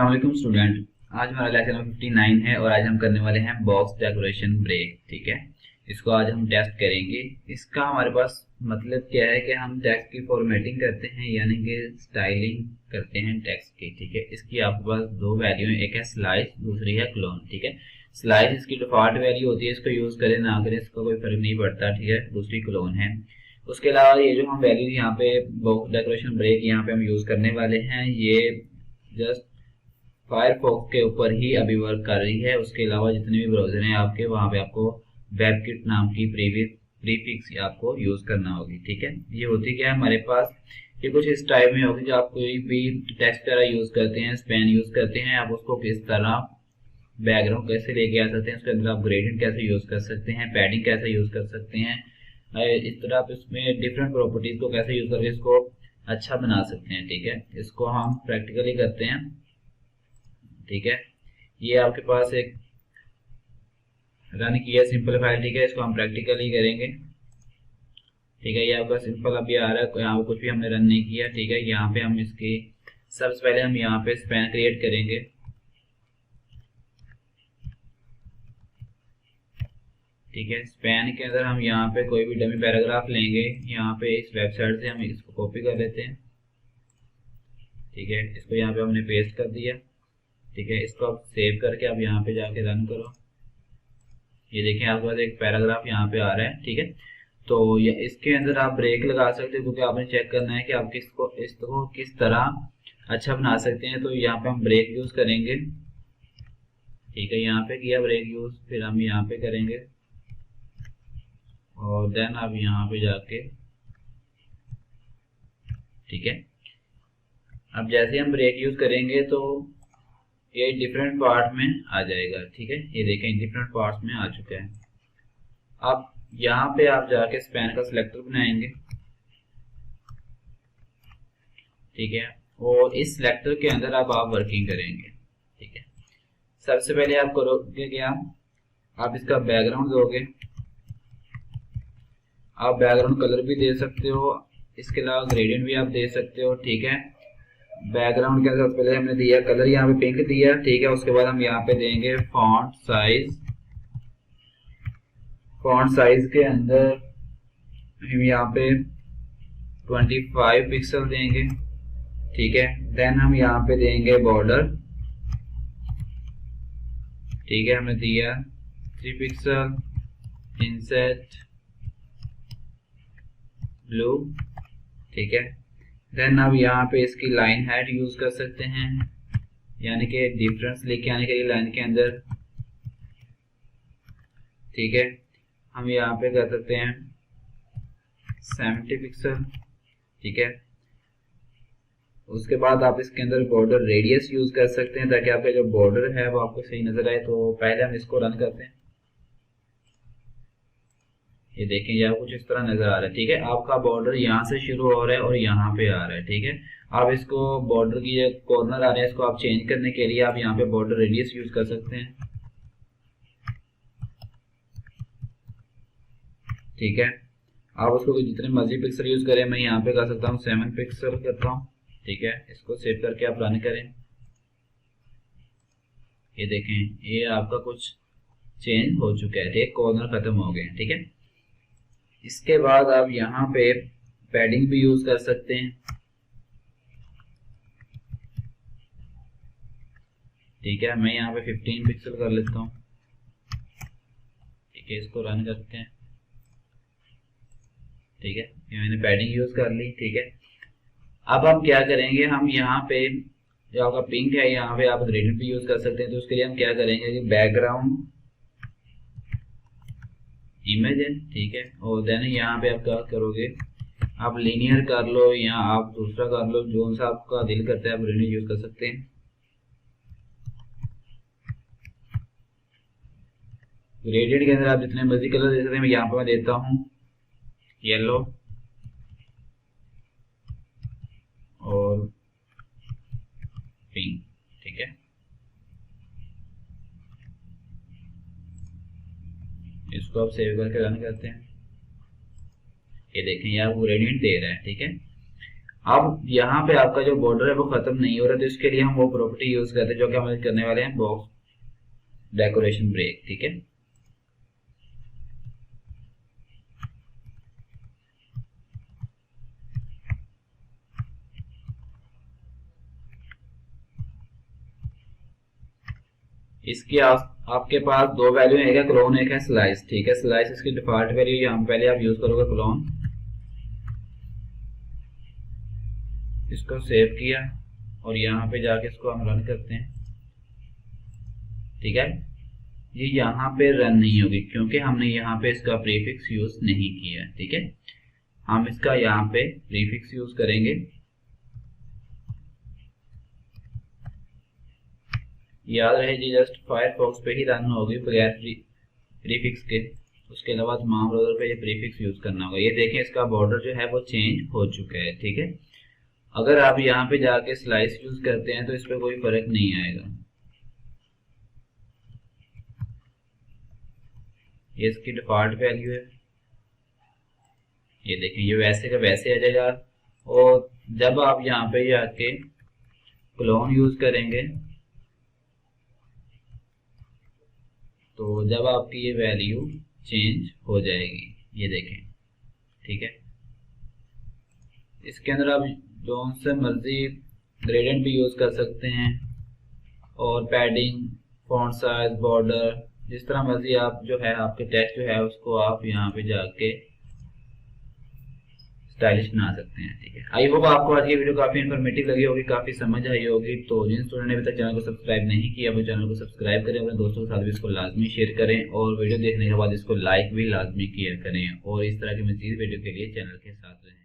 अस्सलाम वालेकुम स्टूडेंट। आज हमारा लेक्चर नंबर 59 है और आज हम करने वाले हैं बॉक्स डेकोरेशन ब्रेक। ठीक है, इसको आज हम टेस्ट करेंगे। इसका हमारे पास मतलब क्या है कि हम टेक्स्ट की फॉर्मेटिंग करते हैं, यानी कि स्टाइलिंग करते हैं टेक्स्ट की। ठीक है, इसकी आपके पास दो वैल्यू है, एक है स्लाइस, दूसरी है क्लोन। ठीक है, स्लाइस इसकी डिफॉल्ट वैल्यू होती है, इसको यूज करें ना करें इसका कोई फर्क नहीं पड़ता। ठीक है, दूसरी क्लोन है। उसके अलावा ये जो हम वैल्यू यहाँ पे बॉक्स डेकोरेशन ब्रेक यहाँ पे हम यूज करने वाले हैं, ये जस्ट फायरफॉक्स के ऊपर ही अभी वर्क कर रही है। उसके अलावा जितने भी ब्राउजर हैं आपके, वहां पे आपको वेबकिट नाम की प्रीफिक्स आपको यूज करना होगी। ठीक है, ये होती क्या है हमारे पास, ये कुछ इस टाइप में होगी। जो आप कोई भी टेक्स्ट वगैरह यूज करते हैं, स्पेन यूज करते हैं, आप उसको किस तरह बैकग्राउंड कैसे लेके आ सकते हैं, उसके अंदर आप ग्रेडियंट कैसे यूज कर सकते हैं, पैडिंग कैसे यूज कर सकते हैं, इस तरह आप इसमें डिफरेंट प्रॉपर्टीज को कैसे यूज करके इसको अच्छा बना सकते हैं। ठीक है, इसको हम प्रैक्टिकली करते हैं। ठीक है, ये आपके पास एक रन किया सिंपल फाइल। ठीक है, इसको हम प्रैक्टिकली करेंगे। ठीक है, ये आपका सिंपल अभी आ रहा है, यहाँ पे कुछ भी हमने रन नहीं किया। ठीक है, यहाँ पे हम इसकी सबसे पहले हम यहाँ पे स्पैन क्रिएट करेंगे। ठीक है, स्पैन के अंदर हम यहाँ पे कोई भी डमी पैराग्राफ लेंगे। यहाँ पे इस वेबसाइट से हम इसको कॉपी कर लेते हैं। ठीक है, इसको यहाँ पे हमने पेस्ट कर दिया। ठीक है, इसको आप सेव करके आप यहाँ पे जाके रन करो। ये देखें आपके पास एक पैराग्राफ यहाँ पे आ रहा है। ठीक है, तो ये इसके अंदर आप ब्रेक लगा सकते हो, क्योंकि आपने चेक करना है कि आप इसको किस तरह अच्छा बना सकते हैं। तो यहाँ पे हम ब्रेक यूज करेंगे। ठीक है, यहाँ पे किया ब्रेक यूज, फिर हम यहाँ पे करेंगे और देन आप यहाँ पे जाके, ठीक है, अब जैसे हम ब्रेक यूज करेंगे तो ये डिफरेंट पार्ट में आ जाएगा। ठीक है, ये देखें डिफरेंट पार्ट्स में आ चुका है। अब यहाँ पे आप जाके स्पैन का सिलेक्टर बनाएंगे। ठीक है, और इस सिलेक्टर के अंदर आप वर्किंग करेंगे। ठीक है, सबसे पहले आप करोगे क्या, आप इसका बैकग्राउंड दोगे। आप बैकग्राउंड कलर भी दे सकते हो, इसके अलावा ग्रेडियंट भी आप दे सकते हो। ठीक है, बैकग्राउंड के अंदर सबसे पहले हमने दिया कलर, यहाँ पे पिंक दिया। ठीक है, उसके बाद हम यहाँ पे देंगे फॉन्ट साइज। फॉन्ट साइज के अंदर हम यहाँ पे 25 पिक्सल देंगे। ठीक है, देन हम यहाँ पे देंगे बॉर्डर। ठीक है, हमने दिया 3 पिक्सल, इनसेट ब्लू। ठीक है, देन अब यहाँ पे इसकी लाइन हाइट यूज कर सकते हैं, यानी कि डिफरेंस लेके आने के लिए लाइन के अंदर। ठीक है, हम यहाँ पे कर सकते हैं 70 पिक्सल। ठीक है, उसके बाद आप इसके अंदर बॉर्डर रेडियस यूज कर सकते हैं, ताकि आपका जो बॉर्डर है वो आपको सही नजर आए। तो पहले हम इसको रन करते हैं। ये देखें, यह कुछ इस तरह नजर आ रहा है। ठीक है, आपका बॉर्डर यहाँ से शुरू हो रहा है और यहाँ पे आ रहा है। ठीक है, आप इसको बॉर्डर की जो कॉर्नर आ रहे हैं, इसको आप चेंज करने के लिए आप यहाँ पे बॉर्डर रेडियस यूज कर सकते हैं। ठीक है, आप उसको जितने मर्जी पिक्सल यूज करें, मैं यहाँ पे कर सकता हूँ 7 पिक्सल करता हूँ। ठीक है, इसको सेव करके आप रन करें। ये देखें, ये आपका कुछ चेंज हो चुका है। ठीक, कॉर्नर खत्म हो गए। ठीक है, इसके बाद आप यहाँ पे पैडिंग भी यूज कर सकते हैं। ठीक है, मैं यहाँ पे 15 पिक्सल कर लेता हूँ। ठीक है, इसको रन करते हैं। ठीक है, ये मैंने पैडिंग यूज कर ली। ठीक है, अब हम क्या करेंगे, हम यहाँ पे जो आपका पिंक है, यहाँ पे आप ग्रेडियंट भी यूज कर सकते हैं। तो उसके लिए हम क्या करेंगे कि बैकग्राउंड इमेज है। ठीक है, और देन यहाँ पे आप क्या करोगे, आप लीनियर कर लो या आप दूसरा कर लो, जो सा आपका दिल करता है आप लीनियर यूज कर सकते हैं। ग्रेडियंट के अंदर आप जितने मर्जी कलर दे सकते हैं। यहाँ पे मैं देता हूँ येलो और पिंक। ठीक है, इसको आप सेव करके रन करते हैं। ये देखें, यहाँ वो ग्रेडियंट दे रहा है। ठीक है, अब यहाँ पे आपका जो बॉर्डर है वो खत्म नहीं हो रहा, तो इसके लिए हम वो प्रॉपर्टी यूज करते हैं जो कि हम करने वाले हैं बॉक्स डेकोरेशन ब्रेक। ठीक है, इसकी आपके पास दो वैल्यू है, एक है क्लोन एक है स्लाइस। ठीक है, स्लाइस इसकी डिफॉल्ट वैल्यू यहाँ पहले आप यूज करोगे क्लोन, इसको सेव किया और यहाँ पे जाके इसको हम रन करते हैं। ठीक है, ये यहाँ पे रन नहीं होगी क्योंकि हमने यहाँ पे इसका प्रीफिक्स यूज नहीं किया। ठीक है, हम इसका यहाँ पे प्रीफिक्स यूज करेंगे। याद रहे जी, जस्ट फायरफॉक्स पे ही रन होगी बगैर प्रीफिक्स के, उसके अलावा तमाम ब्राउज़र पे ये प्रीफिक्स यूज करना होगा। ये देखें इसका बॉर्डर जो है वो चेंज हो चुका है। ठीक है, अगर आप यहाँ पे जाके स्लाइस यूज करते हैं तो इस पर कोई फर्क नहीं आएगा। ये इसकी डिफॉल्ट वैल्यू है, ये देखें ये वैसे का वैसे आ जाएगा। और जब आप यहाँ पे जाके क्लोन यूज करेंगे तो जब आपकी ये वैल्यू चेंज हो जाएगी, ये देखें। ठीक है, इसके अंदर आप जो से मर्जी ग्रेडियंट भी यूज कर सकते हैं और पैडिंग, फॉन्ट साइज, बॉर्डर, जिस तरह मर्जी आप जो है आपके टेक्स्ट जो है उसको आप यहाँ पे जाके स्टाइलिश बना सकते हैं। ठीक है, आई होप आपको आज की वीडियो काफी इन्फॉर्मेटिव लगी होगी, काफी समझ आई होगी। तो जिन स्टूडेंट ने अभी तक चैनल को सब्सक्राइब नहीं किया वो चैनल को सब्सक्राइब करें, अपने दोस्तों के साथ भी इसको लाजमी शेयर करें और वीडियो देखने के बाद इसको लाइक भी लाजमी किया करें। और इस तरह की मज़ीद वीडियो के लिए चैनल के साथ रहें।